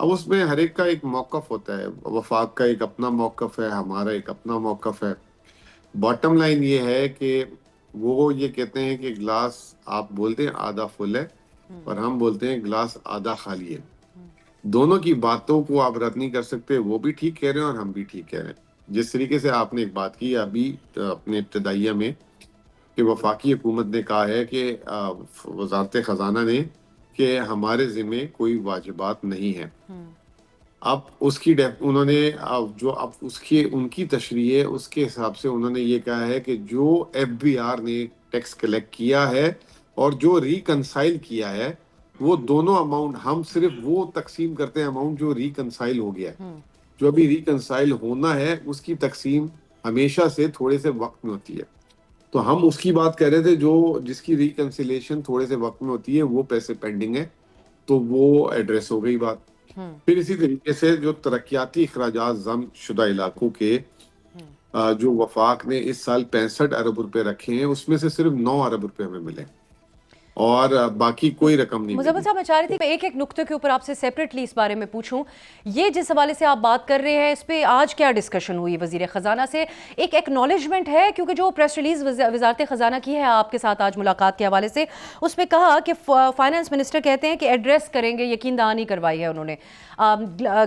اب اس میں ہر ایک کا ایک موقف ہوتا ہے، وفاق کا ایک اپنا موقف ہے، ہمارا ایک اپنا موقف ہے. باٹم لائن یہ ہے کہ وہ یہ کہتے ہیں کہ گلاس آپ بولتے ہیں آدھا فل ہے اور ہم بولتے ہیں گلاس آدھا خالی ہے. دونوں کی باتوں کو آپ رد نہیں کر سکتے، وہ بھی ٹھیک کہہ رہے ہیں اور ہم بھی ٹھیک کہہ رہے ہیں. جس طریقے سے آپ نے ایک بات کی ابھی اپنے ابتدائیہ میں کہ وفاقی حکومت نے کہا ہے کہ وزارت خزانہ نے کہ ہمارے ذمہ کوئی واجبات نہیں ہے. اب اس کی انہوں نے جو اب اس کی ان کی تشریح ہے اس کے حساب سے انہوں نے یہ کہا ہے کہ جو ایف بی آر نے ٹیکس کلیکٹ کیا ہے اور جو ریکنسائل کیا ہے وہ دونوں اماؤنٹ ہم صرف وہ تقسیم کرتے ہیں اماؤنٹ جو ریکنسائل ہو گیا ہے. جو ابھی ریکنسائل ہونا ہے اس کی تقسیم ہمیشہ سے تھوڑے سے وقت میں ہوتی ہے. تو ہم اس کی بات کہہ رہے تھے جو جس کی ریکنسیلیشن تھوڑے سے وقت میں ہوتی ہے وہ پیسے پینڈنگ ہے، تو وہ ایڈریس ہو گئی بات. پھر اسی طریقے سے جو ترقیاتی اخراجات ضم شدہ علاقوں کے جو وفاق نے اس سال 65 ارب روپے رکھے ہیں اس میں سے صرف 9 ارب روپے ہمیں ملے اور باقی کوئی رقم نہیں مزمل ملی. صاحب میں چاہ رہی تھی میں ایک نقطے کے اوپر آپ سے سیپریٹلی اس بارے میں پوچھوں. یہ جس حوالے سے آپ بات کر رہے ہیں اس پہ آج کیا ڈسکشن ہوئی وزیر خزانہ سے؟ ایک ایکنالجمنٹ ہے کیونکہ جو پریس ریلیز وزارت خزانہ کی ہے آپ کے ساتھ آج ملاقات کے حوالے سے، اس میں کہا کہ فائنانس منسٹر کہتے ہیں کہ ایڈریس کریں گے، یقین دہانی کروائی ہے انہوں نے.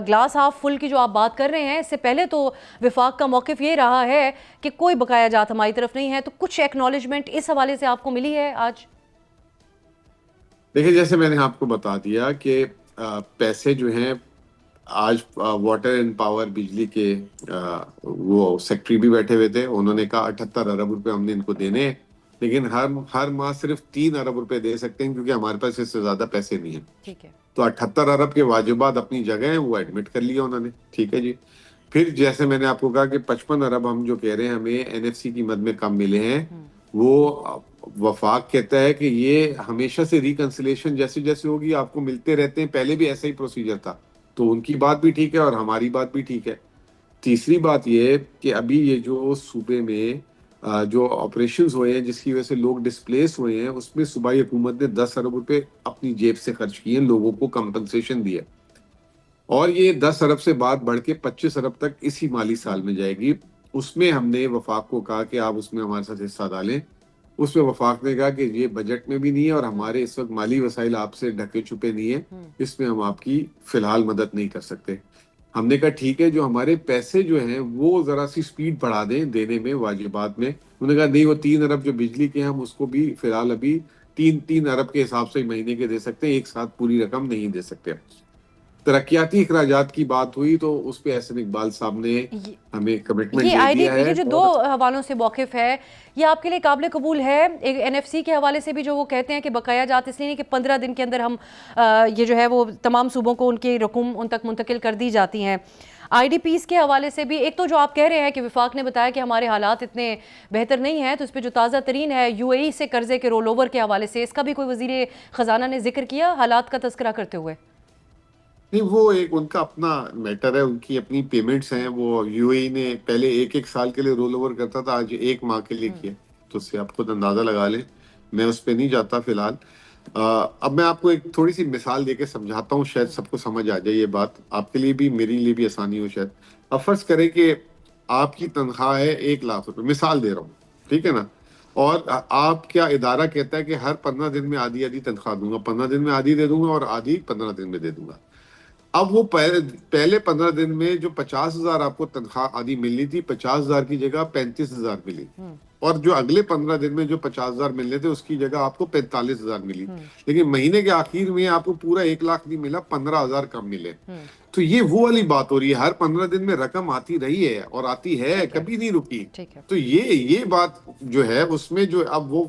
گلاس ہاف فل کی جو آپ بات کر رہے ہیں اس سے پہلے تو وفاق کا موقف یہ رہا ہے کہ کوئی بقایا جات ہماری طرف نہیں ہے، تو کچھ ایکنالجمنٹ اس حوالے سے آپ کو ملی ہے آج؟ دیکھیں جیسے میں نے آپ کو بتا دیا کہ پیسے جو ہیں آج واٹر اینڈ پاور بجلی کے وہ سیکٹری بھی بیٹھے ہوئے تھے، انہوں نے کہا 78 ارب روپے ہم نے ان کو دینے ہیں لیکن ہر ماہ صرف 3 ارب روپے دے سکتے ہیں کیونکہ ہمارے پاس اس سے زیادہ پیسے نہیں ہیں. ٹھیک ہے. تو 78 ارب کے واجبات اپنی جگہ ہیں، وہ ایڈمٹ کر لیا انہوں نے. ٹھیک ہے جی. پھر جیسے میں نے آپ کو کہا کہ 55 ارب ہم جو کہہ رہے ہیں ہمیں این ایف سی کی مد میں کم ملے ہیں، وہ وفاق کہتا ہے کہ یہ ہمیشہ سے ریکنسلیشن جیسے جیسے ہوگی آپ کو ملتے رہتے ہیں، پہلے بھی ایسا ہی پروسیجر تھا. تو ان کی بات بھی ٹھیک ہے اور ہماری بات بھی ٹھیک ہے. تیسری بات یہ کہ ابھی یہ جو صوبے میں جو آپریشنز ہوئے ہیں جس کی وجہ سے لوگ ڈسپلیس ہوئے ہیں اس میں صوبائی حکومت نے 10 ارب روپے اپنی جیب سے خرچ کیے ہیں، لوگوں کو کمپنسیشن دیا اور یہ 10 ارب سے بات بڑھ کے 25 ارب تک اسی مالی سال میں جائے گی. اس میں ہم نے وفاق کو کہا کہ آپ اس میں ہمارے ساتھ حصہ ڈالیں. اس میں وفاق نے کہا کہ یہ بجٹ میں بھی نہیں ہے اور ہمارے اس وقت مالی وسائل آپ سے ڈھکے چھپے نہیں ہیں، اس میں ہم آپ کی فی الحال مدد نہیں کر سکتے. ہم نے کہا ٹھیک ہے جو ہمارے پیسے جو ہیں وہ ذرا سی سپیڈ بڑھا دیں دینے میں واجبات میں. انہوں نے کہا نہیں وہ 3 ارب جو بجلی کے ہیں ہم اس کو بھی فی الحال ابھی 3 ارب کے حساب سے مہینے کے دے سکتے ہیں، ایک ساتھ پوری رقم نہیں دے سکتے. ترقیاتی اخراجات کی بات ہوئی تو اس پہ احسن اقبال صاحب نے ہمیں کمٹمنٹ یہ دے آئی ڈی دیا ہے. یہ جو دو حوالوں سے موقف ہے یہ آپ کے لیے قابل قبول ہے؟ این ایف سی کے حوالے سے بھی جو وہ کہتے ہیں کہ بقایا جات اس لیے نہیں کہ 15 دن کے اندر ہم یہ جو ہے وہ تمام صوبوں کو ان کی رقم ان تک منتقل کر دی جاتی ہیں. آئی ڈی پیز کے حوالے سے بھی ایک تو جو آپ کہہ رہے ہیں کہ وفاق نے بتایا کہ ہمارے حالات اتنے بہتر نہیں ہیں، تو اس پہ جو تازہ ترین ہے یو اے ای سے قرضے کے رول اوور کے حوالے سے، اس کا بھی کوئی وزیر خزانہ نے ذکر کیا حالات کا تذکرہ کرتے ہوئے؟ نہیں وہ ایک ان کا اپنا میٹر ہے، ان کی اپنی پیمنٹس ہیں. وہ یو اے ای نے پہلے ایک سال کے لیے رول اوور کرتا تھا، آج 1 ماہ کے لیے کیا، تو اس سے آپ خود اندازہ لگا لیں. میں اس پہ نہیں جاتا فی الحال. اب میں آپ کو ایک تھوڑی سی مثال دے کے سمجھاتا ہوں، شاید سب کو سمجھ آ جائے یہ بات، آپ کے لیے بھی میرے لیے بھی آسانی ہو شاید. اب فرض کریں کہ آپ کی تنخواہ ہے 1 لاکھ روپے، مثال دے رہا ہوں، ٹھیک ہے نا، اور آپ کیا ادارہ کہتا ہے کہ ہر 15 دن میں آدھی تنخواہ دوں گا، 15 دن میں آدھی دے دوں گا اور آدھی 15 دن میں دے دوں گا. اب وہ پہلے 15 دن میں جو 50,000 آپ کو تنخواہ آدھی ملنی تھی، 50,000 کی جگہ 35,000 ملی، اور جو اگلے 15 دن میں جو 50,000 ملنے تھے اس کی جگہ آپ کو 45,000 ملی. لیکن مہینے کے آخر میں آپ کو پورا 1 لاکھ نہیں ملا، 15,000 کم ملے. تو یہ وہ والی بات ہو رہی ہے، ہر 15 دن میں رقم آتی رہی ہے اور آتی ہے، کبھی نہیں رکی. تو یہ بات جو ہے اس میں جو اب وہ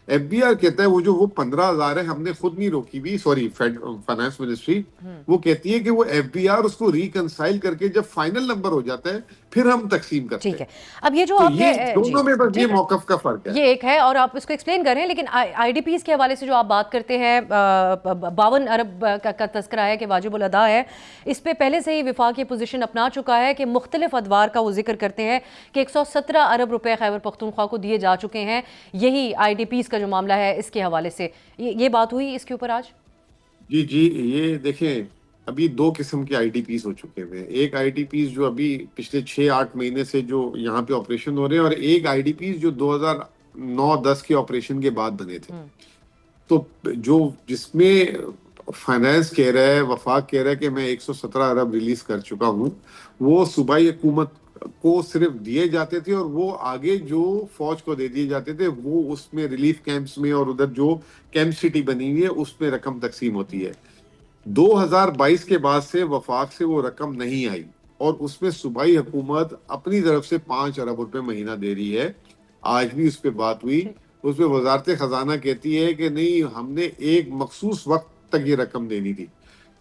ایف بی آر کہتا ہے وہ 15,000 ہے ہم نے خود نہیں روکی بھی، سوری فائنانس منسٹری وہ کہتی ہے کہ وہ ایف بی آر اس کو ریکنسائل کر کے جب فائنل نمبر ہو جاتا ہے پھر ہم تقسیم کرتے ہیں. ٹھیک ہے. اب یہ جو آپ دونوں میں بس یہ موقف کا فرق ہے، یہ ایک ہے اور آپ اس کو ایکسپلین کر رہے ہیں، لیکن آئی ڈی پیز کے حوالے سے جو آپ بات کرتے ہیں 52 ارب کا تذکرہ ہے کہ واجب الادا ہے، اس پہ پہلے سے ہی وفاق یہ پوزیشن اپنا چکا ہے کہ مختلف ادوار کا وہ ذکر کرتے ہیں کہ 117 ارب روپے خیبر پختونخوا کو دیے جا چکے ہیں. یہی آئی ڈی پیز کا جو معاملہ ہے اس کے حوالے سے یہ بات ہوئی اس کے اوپر آج؟ جی یہ دیکھیں ابھی دو قسم کے آئی ٹی پیز ہو چکے ہوئے ہیں. ایک آئی ٹی پیز جو ابھی پچھلے 6-8 مہینے سے جو یہاں پہ آپریشن ہو رہے ہیں, اور ایک آئی ٹی پیز جو 2009-10 کے آپریشن کے بعد بنے تھے. تو جو جس میں فائنانس کہہ رہا ہے, وفاق کہہ رہا ہے کہ میں 117 ارب ریلیز کر چکا ہوں, وہ صوبائی حکومت کو صرف دیے جاتے تھے, اور وہ آگے جو فوج کو دے دیے جاتے تھے وہ اس میں ریلیف کیمپس میں, اور ادھر جو کیمپ سٹی بنی ہوئی ہے اس میں رقم تقسیم ہوتی ہے. 2022 کے بعد سے وفاق سے وہ رقم نہیں آئی, اور اس میں صوبائی حکومت اپنی طرف سے 5 ارب روپے مہینہ دے رہی ہے. آج بھی اس پہ بات ہوئی, اس میں وزارت خزانہ کہتی ہے کہ نہیں, ہم نے ایک مخصوص وقت تک یہ رقم دینی تھی.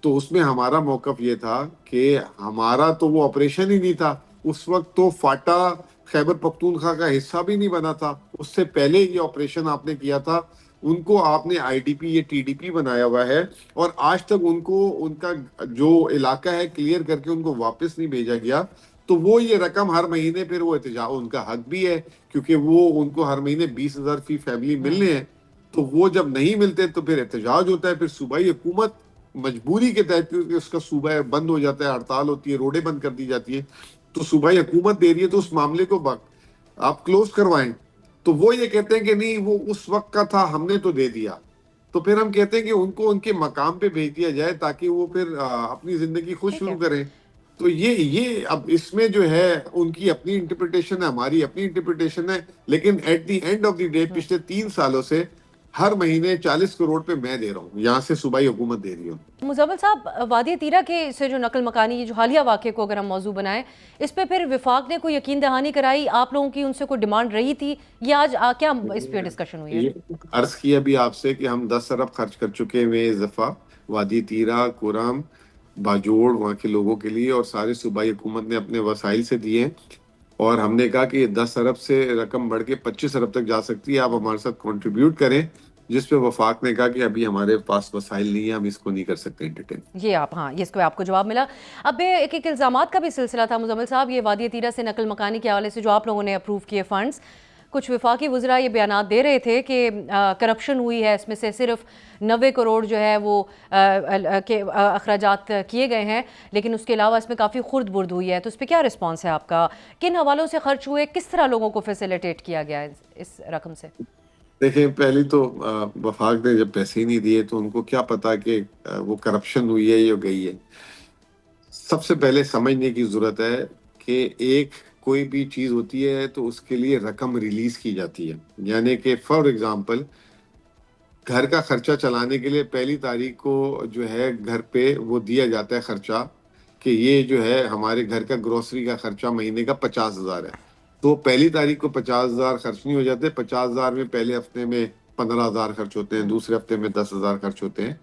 تو اس میں ہمارا موقف یہ تھا کہ ہمارا تو وہ آپریشن ہی نہیں تھا اس وقت, تو فاٹا خیبر پختونخوا کا حصہ بھی نہیں بنا تھا. اس سے پہلے یہ آپریشن آپ نے کیا تھا, ان کو آپ نے آئی ڈی پی یا ٹی ڈی پی بنایا ہوا ہے, اور آج تک ان کو ان کا جو علاقہ ہے کلیئر کر کے ان کو واپس نہیں بھیجا گیا. تو وہ یہ رقم ہر مہینے پھر وہ احتجاج, ان کا حق بھی ہے کیونکہ وہ ان کو ہر مہینے 20,000 فی فیملی ملنے ہیں, تو وہ جب نہیں ملتے تو پھر احتجاج ہوتا ہے. پھر صوبائی حکومت مجبوری کے تحت, کیونکہ اس کا صوبہ بند ہو جاتا ہے, ہڑتال ہوتی ہے, روڈیں بند کر دی جاتی ہیں, تو صوبائی حکومت دے رہی ہے, تو اس معاملے کو آپ کلوز کروائیں. تو وہ یہ کہتے ہیں کہ نہیں وہ اس وقت کا تھا, ہم نے تو دے دیا. تو پھر ہم کہتے ہیں کہ ان کو ان کے مقام پہ بھیج دیا جائے تاکہ وہ پھر اپنی زندگی خود شروع کریں. تو یہ اب اس میں جو ہے ان کی اپنی انٹرپریٹیشن ہے, ہماری اپنی انٹرپریٹیشن ہے, لیکن at the end of the day پچھلے 3 سالوں سے ہر مہینے 40 کروڑ پہ میں دے رہا ہوں, یہاں سے صوبائی حکومت دے رہی ہوں. مزمل صاحب, وادی تیرہ کے سے جو نقل مکانی, یہ جو حالیہ واقعے کو اگر ہم موضوع بنائیں, اس پہ پھر وفاق نے کوئی یقین دہانی کرائی, آپ لوگوں کی ان سے کوئی ڈیمانڈ رہی تھی, یا آج کیا اس پہ ڈسکشن ہوئی ہے؟ عرض کیا بھی آپ سے کہ ہم 10 ارب خرچ کر چکے ہوئے اس دفعہ وادی تیرہ, کورام, باجوڑ وہاں کے لوگوں کے لیے, اور سارے صوبائی حکومت نے اپنے وسائل سے دیے ہیں, اور ہم نے کہا کہ یہ 10 ارب سے رقم بڑھ کے 25 ارب تک جا سکتی ہے, آپ ہمارے ساتھ کنٹریبیوٹ کریں. جس پہ وفاق نے کہا کہ ابھی ہمارے پاس وسائل نہیں ہے, ہم اس کو نہیں کر سکتے انٹرٹین. یہ اس کو آپ کو جواب ملا. اب ایک الزامات کا بھی سلسلہ تھا مزمل صاحب, یہ وادی تیرہ سے نقل مکانی کے حوالے سے جو آپ لوگوں نے اپروو کیے فنڈز, کچھ وفاقی وزراء یہ بیانات دے رہے تھے کہ کرپشن ہوئی ہے, اس میں سے صرف 90 کروڑ جو ہے وہ اخراجات کیے گئے ہیں, لیکن اس کے علاوہ اس میں کافی خرد برد ہوئی ہے. تو اس پہ کیا رسپانس ہے آپ کا, کن حوالوں سے خرچ ہوئے, کس طرح لوگوں کو فیسیلیٹیٹ کیا گیا ہے اس رقم سے؟ دیکھیں, پہلی تو وفاق نے جب پیسے ہی نہیں دیے تو ان کو کیا پتا کہ وہ کرپشن ہوئی ہے یا گئی ہے. سب سے پہلے سمجھنے کی ضرورت ہے کہ ایک کوئی بھی چیز ہوتی ہے تو اس کے لیے رقم ریلیز کی جاتی ہے. یعنی کہ فار ایگزامپل گھر کا خرچہ چلانے کے لیے 1 تاریخ کو جو ہے گھر پہ وہ دیا جاتا ہے خرچہ, کہ یہ جو ہے ہمارے گھر کا گروسری کا خرچہ مہینے کا 50,000 ہے. تو 1 تاریخ کو 50,000 خرچ نہیں ہو جاتے, 50,000 میں پہلے ہفتے میں 15,000 خرچ ہوتے ہیں, دوسرے ہفتے میں 10,000 خرچ ہوتے ہیں.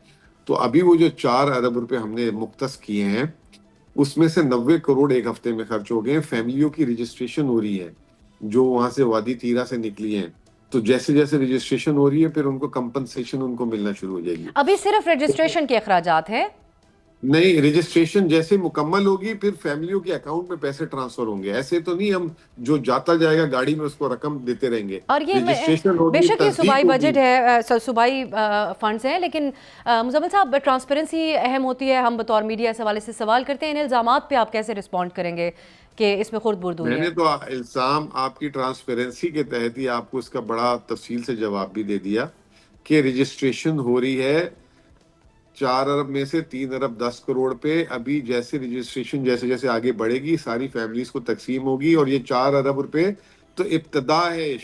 تو ابھی وہ جو 4 ارب روپے ہم نے مختص کیے ہیں, اس میں سے 90 کروڑ ایک ہفتے میں خرچ ہو گئے. فیملیوں کی رجسٹریشن ہو رہی ہے جو وہاں سے وادی تیرہ سے نکلی ہیں, تو جیسے جیسے رجسٹریشن ہو رہی ہے پھر ان کو کمپنسیشن ان کو ملنا شروع ہو جائے گی. ابھی صرف رجسٹریشن کے اخراجات ہیں؟ نہیں, رجسٹریشن جیسے مکمل ہوگی پھر فیملیوں کے اکاؤنٹ میں پیسے ٹرانسفر ہوں گے. ایسے تو نہیں ہم جو جاتا جائے گا گاڑی میں اس کو رقم دیتے رہیں گے. اور یہ بے شک یہ صوبائی بجٹ ہے, صوبائی فنڈز ہیں, لیکن مزمل صاحب ٹرانسپیرنسی اہم ہوتی ہے. ہم بطور میڈیا اس حوالے سے سوال کرتے ہیں, ان الزامات پہ آپ کیسے رسپونڈ کریں گے کہ اس میں خرد برد ہوئی ہے؟ میں نے تو الزام آپ کی ٹرانسپیرنسی کے تحت ہی آپ کو اس کا بڑا تفصیل سے جواب بھی دے دیا کہ رجسٹریشن ہو رہی ہے 4 ارب میں سے 3 ارب 10 کروڑ پہ. ابھی جیسے رجسٹریشن جیسے جیسے آگے بڑھے گی ساری فیملیز کو تقسیم ہوگی, اور یہ 4 ارب روپے تو ابتدا ہے,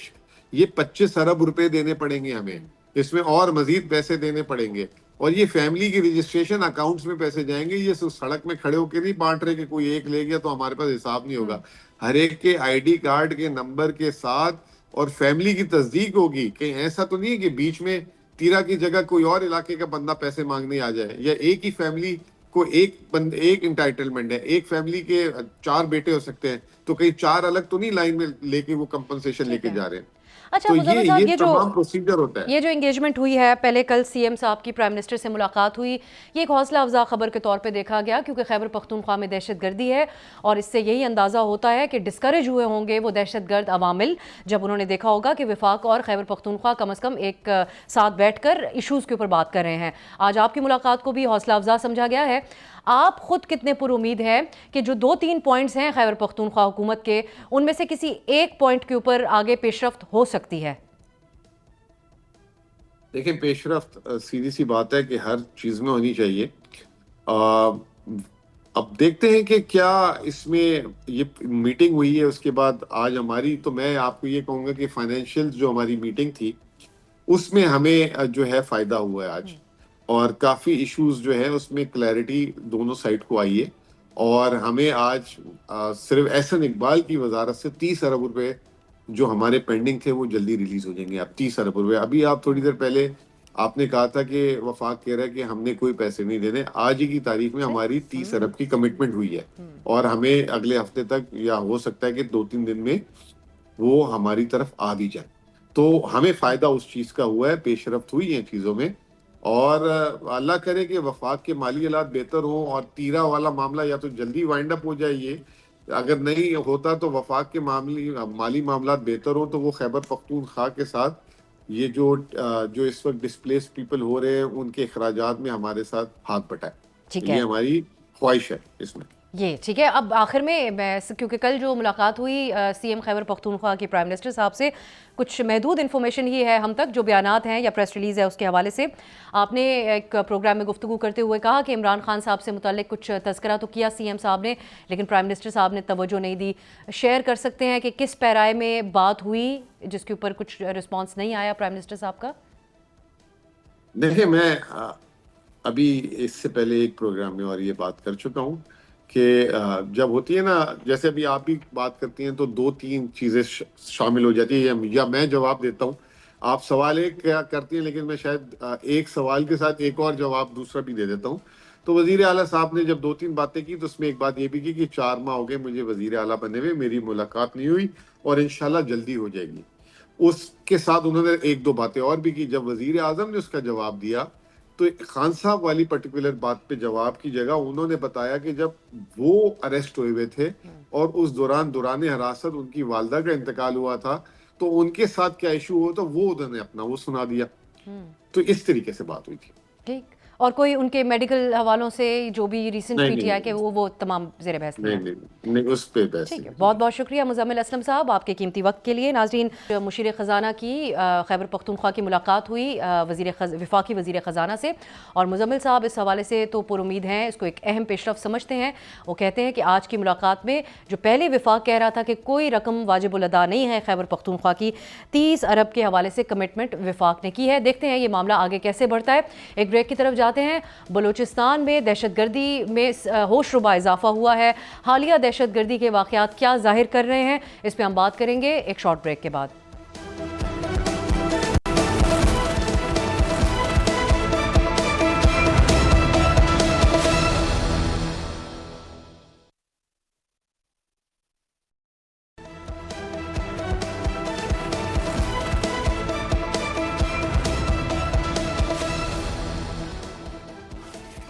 یہ 25 ارب روپے دینے پڑیں گے ہمیں, اس میں اور مزید پیسے دینے پڑیں گے. اور یہ فیملی کی رجسٹریشن اکاؤنٹس میں پیسے جائیں گے. یہ سڑک میں کھڑے ہو کے نہیں بانٹ رہے کہ کوئی ایک لے گیا تو ہمارے پاس حساب نہیں ہوگا. ہر ایک کے آئی ڈی کارڈ کے نمبر کے ساتھ اور فیملی کی تصدیق ہوگی. کہ ایسا تو نہیں ہے کہ بیچ میں تیرہ کی جگہ کوئی اور علاقے کا بندہ پیسے مانگنے آ جائے, یا ایک ہی فیملی کو ایک انٹائٹلمنٹ ہے, ایک فیملی کے 4 بیٹے ہو سکتے ہیں, تو کہیں 4 الگ تو نہیں لائن میں لے کے وہ کمپنسیشن لے کے جا رہے ہیں. اچھا مزمل صاحب, یہ جو انگیجمنٹ ہوئی ہے, پہلے کل سی ایم صاحب کی پرائم منسٹر سے ملاقات ہوئی, یہ ایک حوصلہ افزا خبر کے طور پہ دیکھا گیا, کیونکہ خیبر پختونخوا میں دہشت گردی ہے, اور اس سے یہی اندازہ ہوتا ہے کہ ڈسکریج ہوئے ہوں گے وہ دہشت گرد عوامل جب انہوں نے دیکھا ہوگا کہ وفاق اور خیبر پختونخوا کم از کم ایک ساتھ بیٹھ کر ایشوز کے اوپر بات کر رہے ہیں. آج آپ کی ملاقات کو بھی حوصلہ افزا سمجھا گیا ہے. آپ خود کتنے پر امید ہیں کہ جو 2-3 پوائنٹس ہیں خیبر پختونخوا حکومت کے، ان میں سے کسی ایک پوائنٹ کے اوپر آگے پیش رفت ہو سکتی ہے؟ دیکھیں پیش رفت سیدھی سی بات ہے کہ ہر چیز میں ہونی چاہیے. اب دیکھتے ہیں کہ کیا اس میں یہ میٹنگ ہوئی ہے اس کے بعد آج ہماری، تو میں آپ کو یہ کہوں گا کہ فائنینشیل جو ہماری میٹنگ تھی اس میں ہمیں جو ہے فائدہ ہوا ہے آج، اور کافی ایشوز جو ہے اس میں کلیئرٹی دونوں سائڈ کو آئی ہے. اور ہمیں آج صرف احسن اقبال کی وزارت سے 30 ارب روپے جو ہمارے پینڈنگ تھے وہ جلدی ریلیز ہو جائیں گے. اب 30 ارب روپے، ابھی آپ تھوڑی دیر پہلے آپ نے کہا تھا کہ وفاق کہہ رہا ہے کہ ہم نے کوئی پیسے نہیں دینے. آج ہی کی تاریخ میں ہماری 30 ارب کی کمٹمنٹ ہوئی ہے، اور ہمیں اگلے ہفتے تک یا ہو سکتا ہے کہ 2-3 دن میں وہ ہماری طرف آ بھی جائے. تو ہمیں فائدہ اس چیز کا ہوا ہے، پیش رفت ہوئی ہیں چیزوں میں، اور اللہ کرے کہ وفاق کے مالی حالات بہتر ہوں اور تیرا والا معاملہ یا تو جلدی وائنڈ اپ ہو جائے. یہ اگر نہیں ہوتا تو وفاق کے مالی معاملات بہتر ہوں تو وہ خیبر پختونخوا کے ساتھ یہ جو اس وقت ڈسپلیس پیپل ہو رہے ہیں ان کے اخراجات میں ہمارے ساتھ ہاتھ بٹائے. یہ ہماری خواہش ہے اس میں. یہ ٹھیک ہے. اب آخر میں کیونکہ کل جو ملاقات ہوئی سی ایم خیبر پختونخوا کے پرائم منسٹر صاحب سے، کچھ محدود انفارمیشن ہی ہے ہم تک، جو بیانات ہیں یا پریس ریلیز ہے اس کے حوالے سے. آپ نے ایک پروگرام میں گفتگو کرتے ہوئے کہا کہ عمران خان صاحب سے متعلق کچھ تذکرہ تو کیا سی ایم صاحب نے، لیکن پرائم منسٹر صاحب نے توجہ نہیں دی. شیئر کر سکتے ہیں کہ کس پیرائے میں بات ہوئی جس کے اوپر کچھ رسپانس نہیں آیا پرائم منسٹر صاحب کا؟ دیکھیں میں ابھی اس سے پہلے ایک پروگرام میں اور یہ بات کر چکا ہوں کہ جب ہوتی ہے نا، جیسے ابھی آپ بھی بات کرتی ہیں تو 2-3 چیزیں شامل ہو جاتی ہیں، یا میں جواب دیتا ہوں. آپ سوال ایک کیا کرتی ہیں لیکن میں شاید ایک سوال کے ساتھ ایک اور جواب دوسرا بھی دے دیتا ہوں. تو وزیر اعلیٰ صاحب نے جب 2-3 باتیں کی تو اس میں ایک بات یہ بھی کی کہ 4 ماہ ہو گئے مجھے وزیر اعلیٰ بنے ہوئے، میری ملاقات نہیں ہوئی اور انشاءاللہ جلدی ہو جائے گی. اس کے ساتھ انہوں نے 1-2 باتیں اور بھی کی. جب وزیر اعظم نے اس کا جواب دیا تو خان صاحب والی پرٹیکولر بات پہ جواب کی جگہ انہوں نے بتایا کہ جب وہ اریسٹ ہوئے ہوئے تھے اور اس دوران حراست ان کی والدہ کا انتقال ہوا تھا تو ان کے ساتھ کیا ایشو ہو تو وہ انہوں نے اپنا وہ سنا دیا. تو اس طریقے سے بات ہوئی تھی. ٹھیک. اور کوئی ان کے میڈیکل حوالوں سے جو بھی ریسنٹ پی ٹی آئی کے وہ تمام زیر بحث نہیں اس پہ بحث نہیں. بہت بہت شکریہ مزمل اسلم صاحب آپ کے قیمتی وقت کے لیے. ناظرین، مشیر خزانہ کی خیبر پختونخوا کی ملاقات ہوئی وفاقی وزیر خزانہ سے، اور مزمل صاحب اس حوالے سے تو پر امید ہیں، اس کو ایک اہم پیش رفت سمجھتے ہیں. وہ کہتے ہیں کہ آج کی ملاقات میں جو پہلے وفاق کہہ رہا تھا کہ کوئی رقم واجب الادا نہیں ہے خیبر پختونخوا کی، 30 ارب کے حوالے سے کمٹمنٹ وفاق نے کی ہے. دیکھتے ہیں یہ معاملہ آگے کیسے بڑھتا ہے. ایک بریک کی طرف جاتے ہیں. بلوچستان میں دہشت گردی میں ہوش ربا اضافہ ہوا ہے. حالیہ دہشت گردی کے واقعات کیا ظاہر کر رہے ہیں، اس پہ ہم بات کریں گے ایک شارٹ بریک کے بعد.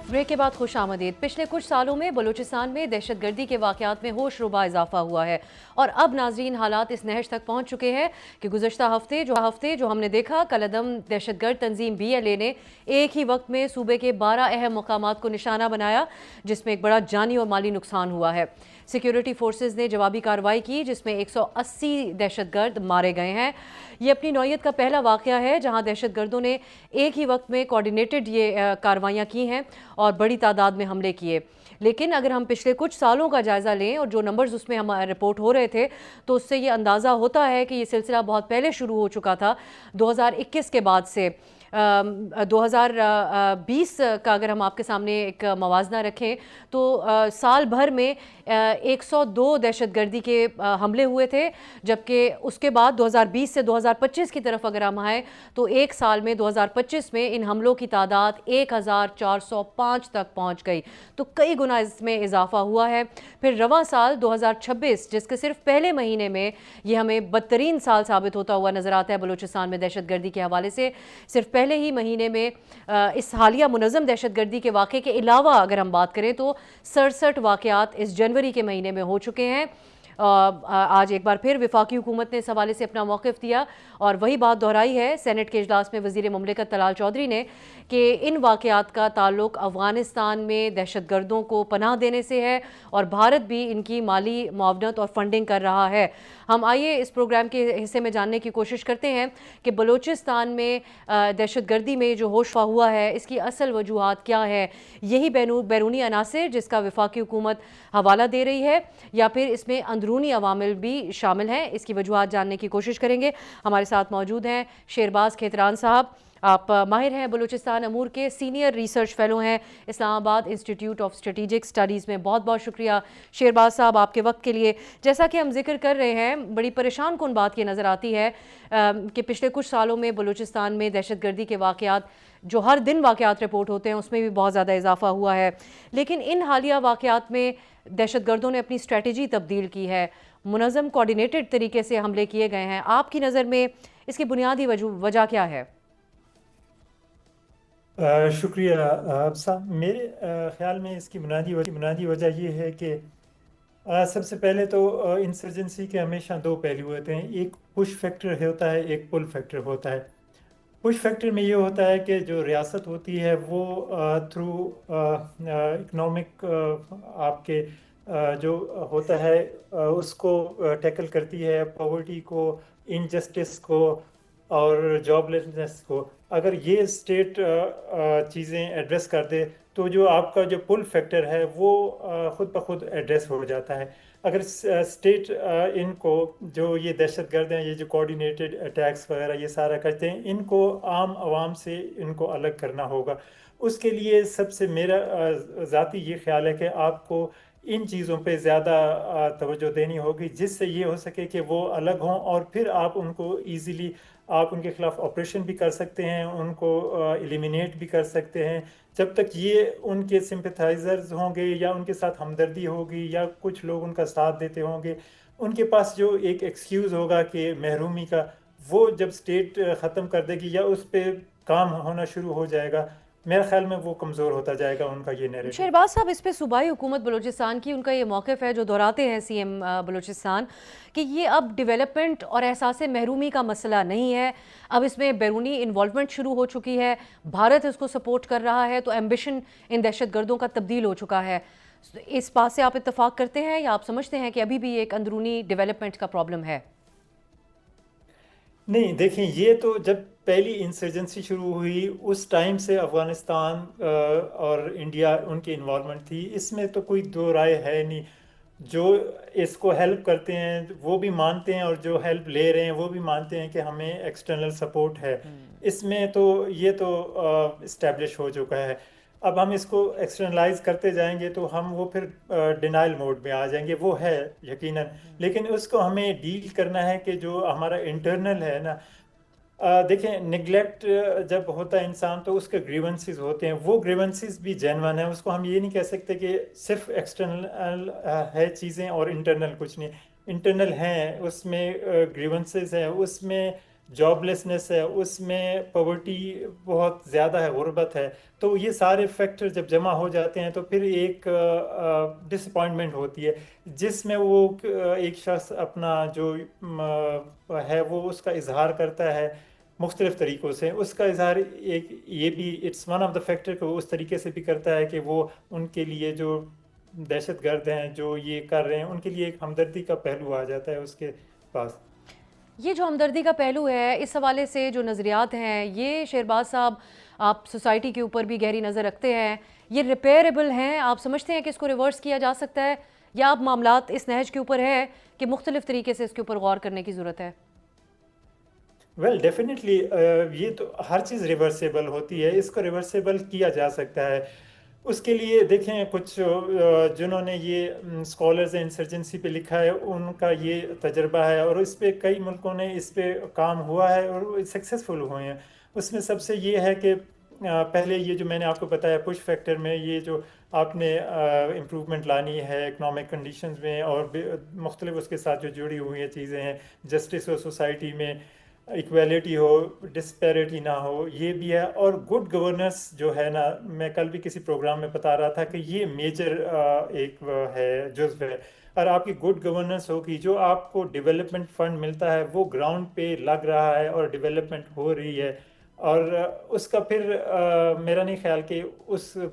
بریک کے بعد خوش آمدید. پچھلے کچھ سالوں میں بلوچستان میں دہشت گردی کے واقعات میں ہوش ربا اضافہ ہوا ہے، اور اب ناظرین حالات اس نہج تک پہنچ چکے ہیں کہ گزشتہ ہفتے جو ہم نے دیکھا، کالعدم دہشت گرد تنظیم BLA نے ایک ہی وقت میں صوبے کے 12 اہم مقامات کو نشانہ بنایا، جس میں ایک بڑا جانی اور مالی نقصان ہوا ہے. سیکیورٹی فورسز نے جوابی کارروائی کی جس میں 180 دہشت گرد مارے گئے ہیں. یہ اپنی نوعیت کا پہلا واقعہ ہے جہاں دہشت گردوں نے ایک ہی وقت میں کوارڈینیٹڈ یہ کارروائیاں کی ہیں اور بڑی تعداد میں حملے کیے. لیکن اگر ہم پچھلے کچھ سالوں کا جائزہ لیں اور جو نمبرز اس میں ہم رپورٹ ہو رہے تھے تو اس سے یہ اندازہ ہوتا ہے کہ یہ سلسلہ بہت پہلے شروع ہو چکا تھا. 2021 کے بعد سے 2020 کا اگر ہم آپ کے سامنے ایک موازنہ رکھیں تو سال بھر میں 102 دہشت گردی کے حملے ہوئے تھے، جبکہ اس کے بعد 2020 سے 2025 کی طرف اگر ہم آئیں تو ایک سال میں 2025 میں ان حملوں کی تعداد 1405 تک پہنچ گئی. تو کئی گنا اس میں اضافہ ہوا ہے. پھر رواں سال 2026 جس کے صرف پہلے مہینے میں یہ ہمیں بدترین سال ثابت ہوتا ہوا نظر آتا ہے بلوچستان میں دہشت گردی کے حوالے سے. صرف پہلے ہی مہینے میں اس حالیہ منظم دہشت گردی کے واقعے کے علاوہ اگر ہم بات کریں تو 67 واقعات اس جنوری کے مہینے میں ہو چکے ہیں. آج ایک بار پھر وفاقی حکومت نے اس حوالے سے اپنا موقف دیا اور وہی بات دہرائی ہے سینٹ کے اجلاس میں وزیر مملکت طلال چودھری نے کہ ان واقعات کا تعلق افغانستان میں دہشت گردوں کو پناہ دینے سے ہے اور بھارت بھی ان کی مالی معاونت اور فنڈنگ کر رہا ہے. ہم آئیے اس پروگرام کے حصے میں جاننے کی کوشش کرتے ہیں کہ بلوچستان میں دہشت گردی میں جو ہوش ہوا ہے اس کی اصل وجوہات کیا ہے. یہی بیرونی عناصر جس کا وفاقی حکومت حوالہ دے رہی ہے یا پھر اس میں اندرونی عوامل بھی شامل ہیں. اس کی وجوہات جاننے کی کوشش کریں گے. ہمارے ساتھ موجود ہیں شیرباز کھیتران صاحب. آپ ماہر ہیں بلوچستان امور کے, سینئر ریسرچ فیلو ہیں اسلام آباد انسٹیٹیوٹ آف اسٹریٹجک اسٹڈیز میں. بہت بہت شکریہ شیرباز صاحب آپ کے وقت کے لیے. جیسا کہ ہم ذکر کر رہے ہیں بڑی پریشان کن بات یہ نظر آتی ہے کہ پچھلے کچھ سالوں میں بلوچستان میں دہشت گردی کے واقعات جو ہر دن واقعات رپورٹ ہوتے ہیں اس میں بھی بہت زیادہ اضافہ ہوا ہے, لیکن ان حالیہ واقعات میں دہشت گردوں نے اپنی اسٹریٹجی تبدیل کی ہے, منظم کوارڈینیٹڈ طریقے سے حملے کیے گئے ہیں. آپ کی نظر میں اس کی بنیادی وجہ کیا ہے؟ شکریہ ابسا. میرے خیال میں اس کی بنیادی وجہ یہ ہے کہ سب سے پہلے تو انسرجنسی کے ہمیشہ دو پہلو ہوتے ہیں. ایک پش فیکٹر ہوتا ہے, ایک پل فیکٹر ہوتا ہے. پش فیکٹر میں یہ ہوتا ہے کہ جو ریاست ہوتی ہے وہ تھرو اکنامک آپ کے جو ہوتا ہے اس کو ٹیکل کرتی ہے, پاورٹی کو, انجسٹس کو اور جاب لیسنس کو. اگر یہ اسٹیٹ چیزیں ایڈریس کر دے تو جو آپ کا جو پل فیکٹر ہے وہ خود بخود ایڈریس ہو جاتا ہے. اگر اسٹیٹ ان کو جو یہ دہشت گرد ہیں, یہ جو کوارڈینیٹڈ اٹیکس وغیرہ یہ سارا کرتے ہیں, ان کو عام عوام سے ان کو الگ کرنا ہوگا. اس کے لیے سب سے میرا ذاتی یہ خیال ہے کہ آپ کو ان چیزوں پہ زیادہ توجہ دینی ہوگی جس سے یہ ہو سکے کہ وہ الگ ہوں, اور پھر آپ ان کو ایزیلی آپ ان کے خلاف آپریشن بھی کر سکتے ہیں, ان کو ایلیمینیٹ بھی کر سکتے ہیں. جب تک یہ ان کے سمپیتھائزرز ہوں گے یا ان کے ساتھ ہمدردی ہوگی یا کچھ لوگ ان کا ساتھ دیتے ہوں گے, ان کے پاس جو ایک ایکسکیوز ہوگا کہ محرومی کا, وہ جب اسٹیٹ ختم کر دے گی یا اس پہ کام ہونا شروع ہو جائے گا, میرے خیال میں وہ کمزور ہوتا جائے گا ان کا یہ نیریٹو. شہرباز صاحب اس پہ صوبائی حکومت بلوچستان کی ان کا یہ موقف ہے جو دہراتے ہیں سی ایم بلوچستان کہ یہ اب ڈیولپمنٹ اور احساس محرومی کا مسئلہ نہیں ہے, اب اس میں بیرونی انوالومنٹ شروع ہو چکی ہے, بھارت اس کو سپورٹ کر رہا ہے, تو ایمبیشن ان دہشت گردوں کا تبدیل ہو چکا ہے. اس بات سے آپ اتفاق کرتے ہیں یا آپ سمجھتے ہیں کہ ابھی بھی ایک اندرونی ڈیولپمنٹ کا پرابلم ہے؟ نہیں دیکھیں, یہ تو جب پہلی انسرجنسی شروع ہوئی اس ٹائم سے افغانستان اور انڈیا ان کی انوالومنٹ تھی, اس میں تو کوئی دو رائے ہے نہیں. جو اس کو ہیلپ کرتے ہیں وہ بھی مانتے ہیں اور جو ہیلپ لے رہے ہیں وہ بھی مانتے ہیں کہ ہمیں ایکسٹرنل سپورٹ ہے. اس میں تو یہ تو اسٹیبلش ہو چکا ہے. اب ہم اس کو ایکسٹرنلائز کرتے جائیں گے تو ہم وہ پھر ڈینائل موڈ میں آ جائیں گے, وہ ہے یقیناً. لیکن اس کو ہمیں ڈیل کرنا ہے کہ جو ہمارا انٹرنل ہے نا, دیکھیں نگلیکٹ جب ہوتا ہے انسان تو اس کے گریونسز ہوتے ہیں, وہ گریونسز بھی جینون ہیں. اس کو ہم یہ نہیں کہہ سکتے کہ صرف ایکسٹرنل ہے چیزیں اور انٹرنل کچھ نہیں. انٹرنل ہیں, اس میں گریونسز ہیں, اس میں جاب لیسنس ہے, اس میں پاورٹی بہت زیادہ ہے, غربت ہے. تو یہ سارے فیکٹر جب جمع ہو جاتے ہیں تو پھر ایک ڈس اپوائنٹمنٹ ہوتی ہے جس میں وہ ایک شخص اپنا جو ہے وہ اس کا اظہار کرتا ہے مختلف طریقوں سے. اس کا اظہار ایک یہ بھی it's one of the factor کو اس طریقے سے بھی کرتا ہے کہ وہ ان کے لیے جو دہشت گرد ہیں جو یہ کر رہے ہیں ان کے لیے ایک ہمدردی کا پہلو آ جاتا ہے اس کے پاس. یہ جو ہمدردی کا پہلو ہے, اس حوالے سے جو نظریات ہیں یہ شہرباز صاحب آپ سوسائٹی کے اوپر بھی گہری نظر رکھتے ہیں, یہ ریپیریبل ہیں؟ آپ سمجھتے ہیں کہ اس کو ریورس کیا جا سکتا ہے یا اب معاملات اس نہج کے اوپر ہے کہ مختلف طریقے سے اس کے اوپر غور کرنے کی ضرورت ہے؟ ویل ڈیفینیٹلی یہ تو ہر چیز ریورسیبل ہوتی ہے, اس کو ریورسیبل کیا جا سکتا ہے. اس کے لیے دیکھیں کچھ جنہوں نے یہ اسکالرز انسرجنسی پہ لکھا ہے ان کا یہ تجربہ ہے, اور اس پہ کئی ملکوں نے اس پہ کام ہوا ہے اور سکسیزفل ہوئے ہیں. اس میں سب سے یہ ہے کہ پہلے یہ جو میں نے آپ کو بتایا پش فیکٹر میں یہ جو آپ نے امپروومنٹ لانی ہے اکنامک کنڈیشنز میں اور مختلف اس کے ساتھ جو جڑی ہوئی ہیں چیزیں ہیں, جسٹس ہو سوسائٹی میں, ایکویلٹی ہو, ڈسپیرٹی نہ ہو, یہ بھی ہے. اور گڈ گورننس جو ہے نا, میں کل بھی کسی پروگرام میں بتا رہا تھا کہ یہ میجر ایک ہے جزو ہے. اور آپ کی گڈ گورننس ہوگی، جو آپ کو ڈیولپمنٹ فنڈ ملتا ہے وہ گراؤنڈ پہ لگ رہا ہے اور ڈیولپمنٹ ہو رہی ہے، اور اس کا پھر میرا نہیں خیال کہ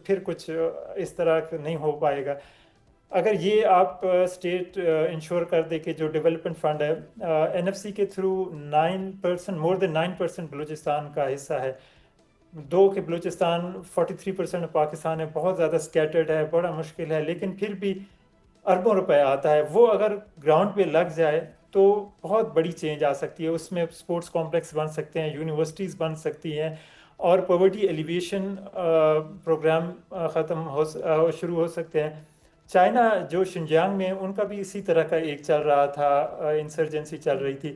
پھر کچھ اس طرح نہیں ہو پائے گا اگر یہ آپ اسٹیٹ انشور کر دے کہ جو ڈیولپمنٹ فنڈ ہے این ایف سی کے تھرو 9%، مور دین 9% بلوچستان کا حصہ ہے، دو کہ بلوچستان 43% پاکستان ہے، بہت زیادہ سکیٹرڈ ہے، بڑا مشکل ہے، لیکن پھر بھی اربوں روپے آتا ہے، وہ اگر گراؤنڈ پہ لگ جائے تو بہت بڑی چینج آ سکتی ہے، اس میں اسپورٹس کمپلیکس بن سکتے ہیں، یونیورسٹیز بن سکتی ہیں، اور پاورٹی ایلیویشن پروگرام شروع ہو سکتے ہیں۔ چائنا جو شنجیانگ میں ان کا بھی اسی طرح کا ایک چل رہا تھا، انسرجنسی چل رہی تھی،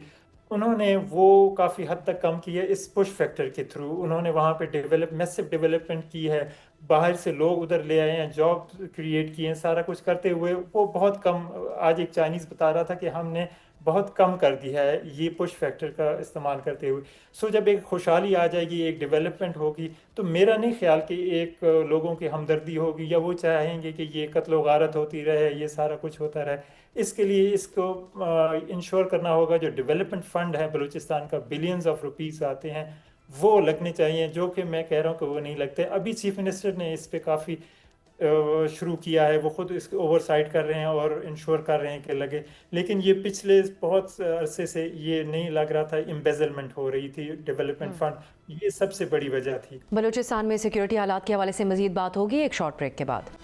انہوں نے وہ کافی حد تک کم کی ہے اس پش فیکٹر کے تھرو، انہوں نے وہاں پہ میسو ڈیولپمنٹ کی ہے، باہر سے لوگ ادھر لے آئے ہیں، جاب کریٹ کیے ہیں، سارا کچھ کرتے ہوئے وہ بہت کم، آج ایک چائنیز بتا رہا تھا کہ ہم نے بہت کم کر دیا ہے یہ پش فیکٹر کا استعمال کرتے ہوئے۔ سو جب ایک خوشحالی آ جائے گی، ایک ڈیولپمنٹ ہوگی، تو میرا نہیں خیال کہ ایک لوگوں کی ہمدردی ہوگی یا وہ چاہیں گے کہ یہ قتل و غارت ہوتی رہے، یہ سارا کچھ ہوتا رہے۔ اس کے لیے اس کو انشور کرنا ہوگا، جو ڈیولپمنٹ فنڈ ہے بلوچستان کا بلینز آف روپیز آتے ہیں وہ لگنے چاہیے، جو کہ میں کہہ رہا ہوں کہ وہ نہیں لگتے۔ ابھی چیف منسٹر نے اس پہ کافی شروع کیا ہے، وہ خود اس کو اوور سائٹ کر رہے ہیں اور انشور کر رہے ہیں کہ لگے، لیکن یہ پچھلے بہت عرصے سے یہ نہیں لگ رہا تھا، امبیزلمنٹ ہو رہی تھی ڈیولپمنٹ فنڈ، یہ سب سے بڑی وجہ تھی۔ بلوچستان میں سیکیورٹی حالات کے حوالے سے مزید بات ہوگی ایک شارٹ بریک کے بعد۔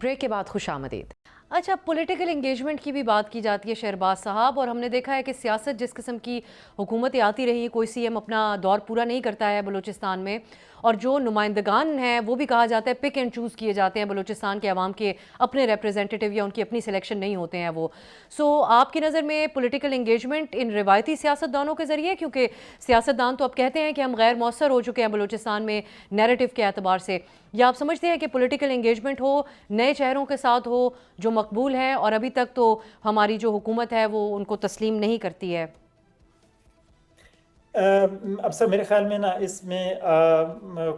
بریک کے بعد خوش آمدید۔ اچھا، پولیٹیکل انگیجمنٹ کی بھی بات کی جاتی ہے شہرباز صاحب، اور ہم نے دیکھا ہے کہ سیاست جس قسم کی حکومتیں آتی رہی، کوئی سی ایم اپنا دور پورا نہیں کرتا ہے بلوچستان میں، اور جو نمائندگان ہیں وہ بھی کہا جاتا ہے پک اینڈ چوز کیے جاتے ہیں بلوچستان کے عوام کے، اپنے ریپریزنٹیٹیو یا ان کی اپنی سلیکشن نہیں ہوتے ہیں وہ۔ سو آپ کی نظر میں پولیٹیکل انگیجمنٹ ان روایتی سیاست دانوں کے ذریعے، کیونکہ سیاست دان تو اب کہتے ہیں کہ ہم غیر مؤثر ہو چکے ہیں بلوچستان میں نیریٹو کے اعتبار سے، یا آپ سمجھتے ہیں کہ پولیٹیکل انگیجمنٹ ہو، نئے چہروں کے ساتھ ہو جو مقبول ہے، اور ابھی تک تو ہماری جو حکومت ہے وہ ان کو تسلیم نہیں کرتی ہے؟ اب سر میرے خیال میں نا اس میں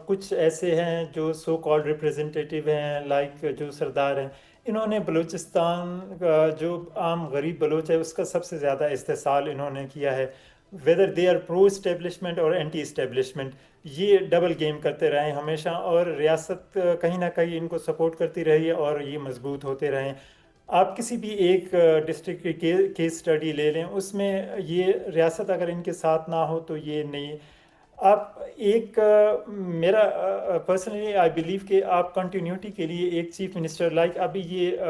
کچھ ایسے ہیں جو سو کالڈ ریپریزنٹیٹیو ہیں، لائک جو سردار ہیں، انہوں نے بلوچستان کا جو عام غریب بلوچ ہے اس کا سب سے زیادہ استحصال انہوں نے کیا ہے، whether they are pro establishment اور اینٹی اسٹیبلشمنٹ، یہ ڈبل گیم کرتے رہے ہمیشہ، اور ریاست کہیں نہ کہیں ان کو سپورٹ کرتی رہی اور یہ مضبوط ہوتے رہیں۔ آپ کسی بھی ایک ڈسٹرکٹ کی کیس اسٹڈی لے لیں، اس میں یہ ریاست اگر ان کے ساتھ نہ ہو تو یہ نہیں۔ آپ ایک میرا پرسنلی آئی بلیو کہ آپ کنٹینیوٹی کے لیے ایک چیف منسٹر، لائک ابھی یہ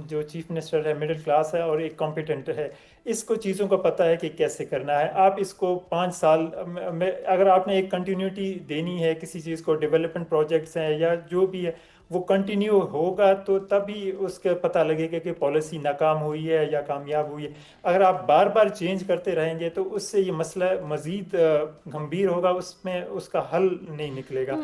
جو چیف منسٹر ہے مڈل کلاس ہے اور ایک کمپیٹنٹ ہے، اس کو چیزوں کا پتہ ہے کہ کیسے کرنا ہے۔ آپ اس کو 5 سال میں اگر آپ نے ایک کنٹینیوٹی دینی ہے کسی چیز کو، ڈیولپمنٹ پروجیکٹس ہیں یا جو بھی ہے، وہ کنٹینیو ہوگا تو تبھی اس کا پتہ لگے گا کہ پالیسی ناکام ہوئی ہے یا کامیاب ہوئی ہے۔ اگر آپ بار بار چینج کرتے رہیں گے تو اس سے یہ مسئلہ مزید گمبھیر ہوگا، اس میں اس کا حل نہیں نکلے گا۔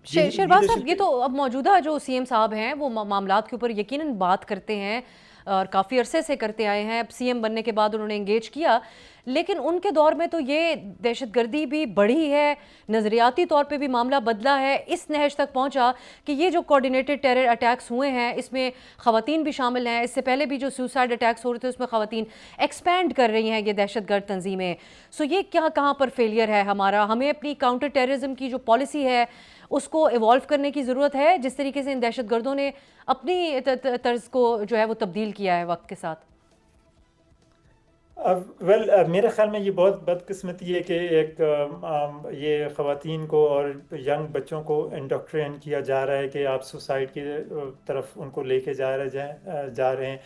شہرباز صاحب، یہ تو اب موجودہ جو سی ایم صاحب ہیں وہ معاملات کے اوپر یقیناً بات کرتے ہیں اور کافی عرصے سے کرتے آئے ہیں، اب سی ایم بننے کے بعد انہوں نے انگیج کیا، لیکن ان کے دور میں تو یہ دہشت گردی بھی بڑھی ہے، نظریاتی طور پہ بھی معاملہ بدلا ہے، اس نہج تک پہنچا کہ یہ جو کوارڈینیٹڈ ٹیرر اٹیکس ہوئے ہیں اس میں خواتین بھی شامل ہیں، اس سے پہلے بھی جو سوسائڈ اٹیکس ہو رہے تھے اس میں خواتین ایکسپینڈ کر رہی ہیں یہ دہشت گرد تنظیمیں۔ سو یہ کہاں پر فیلئر ہے ہمارا؟ ہمیں اپنی کاؤنٹر ٹیررزم کی جو پالیسی ہے اس کو ایوالو کرنے کی ضرورت ہے، جس طریقے سے ان دہشت گردوں نے اپنی طرز کو جو ہے وہ تبدیل کیا ہے وقت کے ساتھ۔ میرے خیال میں یہ بہت بدقسمتی ہے کہ ایک یہ خواتین کو اور ینگ بچوں کو انڈکٹرین کیا جا رہا ہے کہ آپ سوسائڈ کی طرف ان کو لے کے جا رہے ہیں۔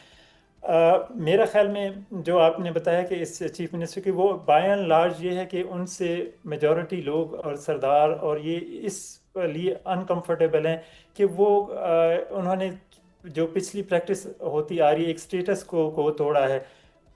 میرا خیال میں جو آپ نے بتایا کہ اس چیف منسٹر کی، وہ بائی اینڈ لارج یہ ہے کہ ان سے میجورٹی لوگ اور سردار اور یہ اس لیے انکمفرٹیبل ہیں کہ وہ انہوں نے جو پچھلی پریکٹس ہوتی آ رہی ہے ایک سٹیٹس کو توڑا ہے۔